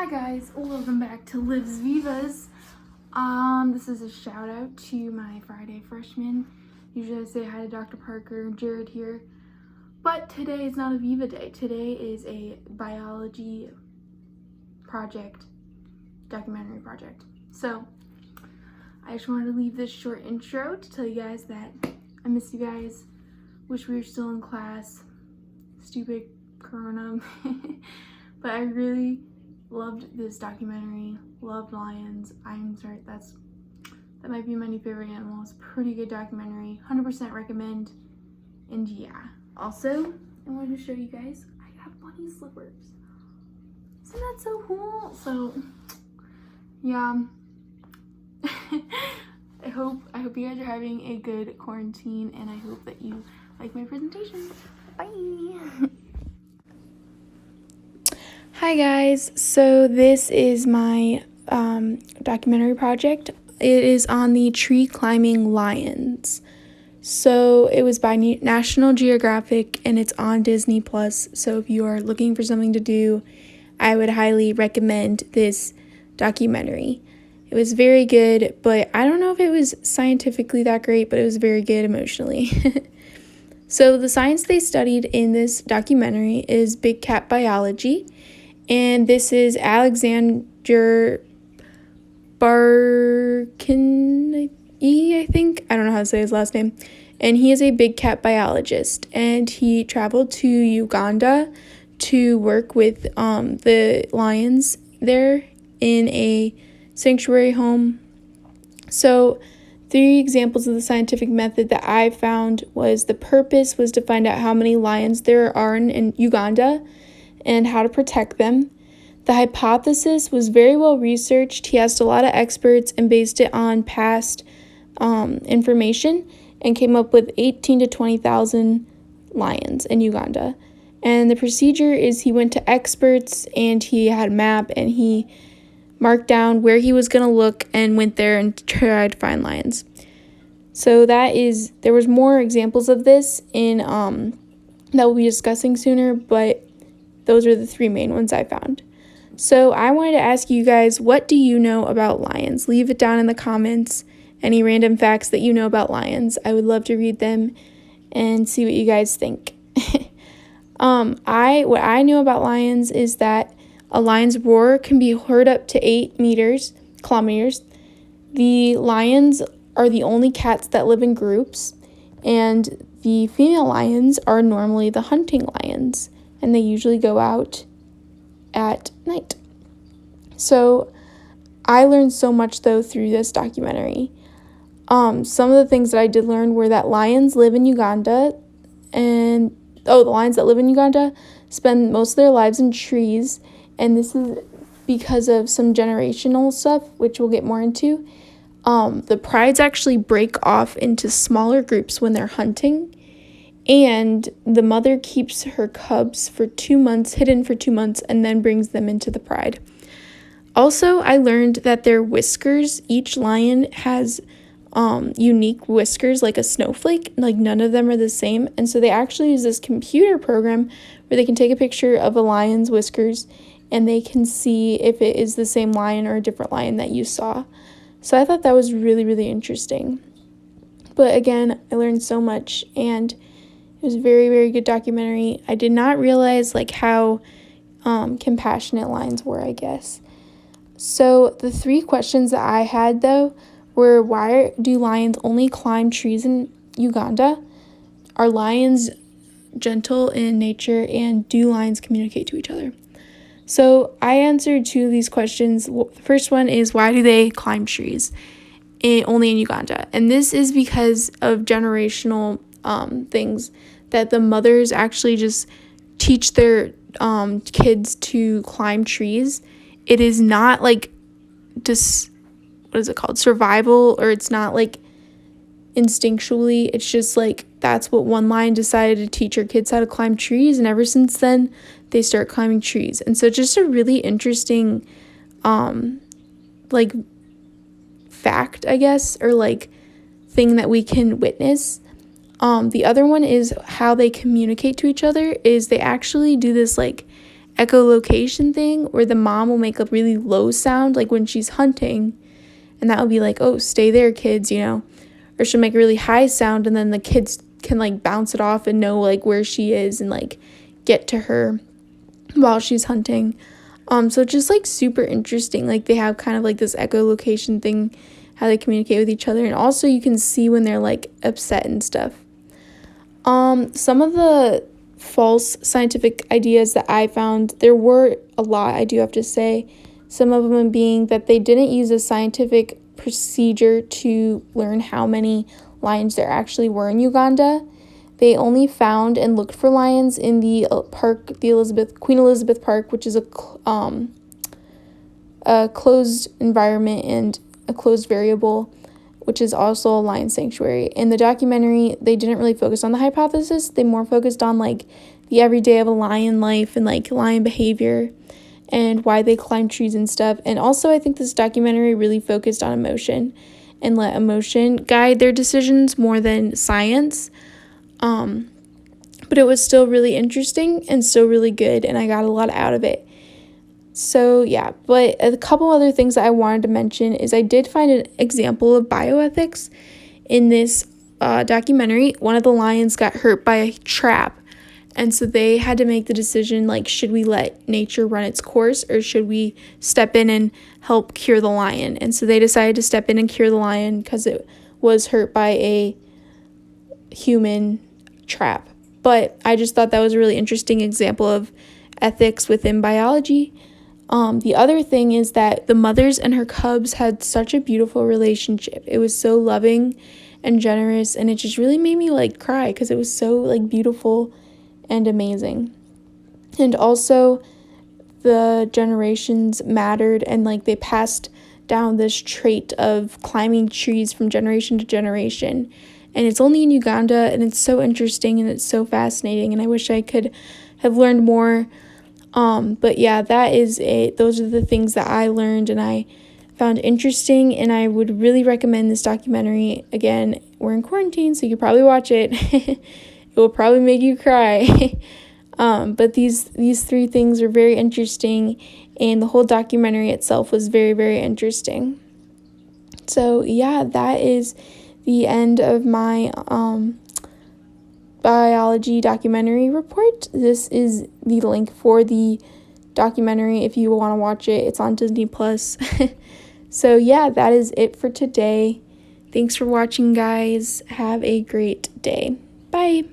Hi guys, welcome back to Liv's Vivas. This is a shout out to my Friday freshmen. Usually I say hi to Dr. Parker and Jared here, but today is not a Viva day. Today is a biology project, documentary project. So I just wanted to leave this short intro to tell you guys that I miss you guys. Wish we were still in class. Stupid corona. But I really loved this documentary. Loved lions. I'm sorry, that might be my new favorite animal. It's a pretty good documentary. 100% recommend. And yeah. Also, I wanted to show you guys I got bunny slippers. Isn't that so cool? So yeah. I hope you guys are having a good quarantine, and I hope that you like my presentation. Bye. Hi guys, so this is my documentary project. It is on the tree climbing lions. So it was by National Geographic and it's on Disney Plus. So if you are looking for something to do, I would highly recommend this documentary. It was very good, but I don't know if it was scientifically that great, but it was very good emotionally. So the science they studied in this documentary is big cat biology. And this is Alexander Barkany, I think. I don't know how to say his last name. And he is a big cat biologist. And he traveled to Uganda to work with the lions there in a sanctuary home. So 3 examples of the scientific method that I found was the purpose was to find out how many lions there are in Uganda and how to protect them. The hypothesis was very well researched. He asked a lot of experts and based it on past information and came up with 18 to 20,000 lions in Uganda. And the procedure is he went to experts and he had a map and he marked down where he was going to look and went there and tried to find lions. So there was more examples of this in that we'll be discussing sooner, but those are the 3 main ones I found. So I wanted to ask you guys, what do you know about lions? Leave it down in the comments. Any random facts that you know about lions. I would love to read them and see what you guys think. What I knew about lions is that a lion's roar can be heard up to 8 kilometers. The lions are the only cats that live in groups, and the female lions are normally the hunting lions. And they usually go out at night. So I learned so much, though, through this documentary. Some of the things that I did learn were that lions live in Uganda, and the lions that live in Uganda spend most of their lives in trees, and this is because of some generational stuff, which we'll get more into. The prides actually break off into smaller groups when they're hunting, and the mother keeps her cubs for 2 months, hidden for 2 months, and then brings them into the pride. Also, I learned that their whiskers, each lion has unique whiskers like a snowflake, like none of them are the same. And so they actually use this computer program where they can take a picture of a lion's whiskers and they can see if it is the same lion or a different lion that you saw. So I thought that was really, really interesting. But again, I learned so much, and it was a very, very good documentary. I did not realize how compassionate lions were, I guess. So the 3 questions that I had, though, were why do lions only climb trees in Uganda? Are lions gentle in nature? And do lions communicate to each other? So I answered 2 of these questions. The first one is why do they climb trees only in Uganda? And this is because of generational things that the mothers actually just teach their kids to climb trees. It is not survival, or it's not instinctually. It's just that's what one lion decided to teach her kids how to climb trees, and ever since then they start climbing trees. And so just a really interesting fact, I guess, or thing that we can witness. The other one is how they communicate to each other is they actually do this echolocation thing where the mom will make a really low sound like when she's hunting, and that would be like, oh, stay there, kids, or she'll make a really high sound, and then the kids can like bounce it off and know like where she is and like get to her while she's hunting. So just like super interesting. Like they have kind of like this echolocation thing, how they communicate with each other, and also you can see when they're like upset and stuff. Some of the false scientific ideas that I found, there were a lot, I do have to say. Some of them being that they didn't use a scientific procedure to learn how many lions there actually were in Uganda. They only found and looked for lions in the park, the Queen Elizabeth Park, which is a closed environment and a closed variable, which is also a lion sanctuary. In the documentary, they didn't really focus on the hypothesis. They more focused on like the everyday of a lion life and like lion behavior and why they climb trees and stuff. And also, I think this documentary really focused on emotion and let emotion guide their decisions more than science. But it was still really interesting and still really good, and I got a lot out of it. So yeah, but a couple other things that I wanted to mention is I did find an example of bioethics in this documentary. One of the lions got hurt by a trap, and so they had to make the decision, like, should we let nature run its course or should we step in and help cure the lion? And so they decided to step in and cure the lion because it was hurt by a human trap. But I just thought that was a really interesting example of ethics within biology. The other thing is that the mothers and her cubs had such a beautiful relationship. It was so loving and generous, and it just really made me like cry because it was so like beautiful and amazing. And also the generations mattered, and like they passed down this trait of climbing trees from generation to generation. And it's only in Uganda, and it's so interesting and it's so fascinating, and I wish I could have learned more. But yeah, that is it. Those are the things that I learned and I found interesting, and I would really recommend this documentary. Again, we're in quarantine, so you could probably watch it. It will probably make you cry. But these three things are very interesting, and the whole documentary itself was very, very interesting. So yeah, that is the end of my biology documentary report. This is the link for the documentary if you want to watch it. It's on Disney Plus. So yeah, that is it for today. Thanks for watching, guys. Have a great day. Bye.